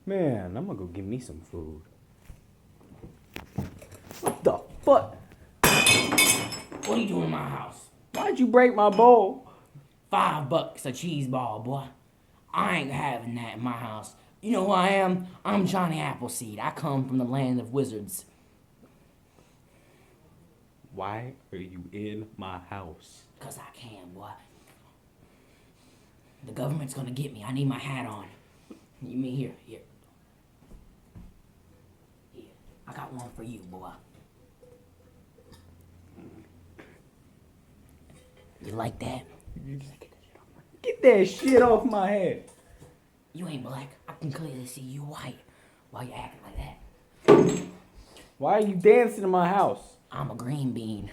Man, I'm gonna go get me some food. What the fuck? What are you doing in my house? Why'd you break my bowl? $5 a cheese ball, boy. I ain't having that in my house. You know who I am? I'm Johnny Appleseed. I come from the land of wizards. Why are you in my house? 'Cause I can, boy. The government's gonna get me. I need my hat on. You mean here. Here. I got one for you, boy. You like that? Get that shit off my head. You ain't black. I can clearly see you white. Why you acting like that? Why are you dancing in my house? I'm a green bean.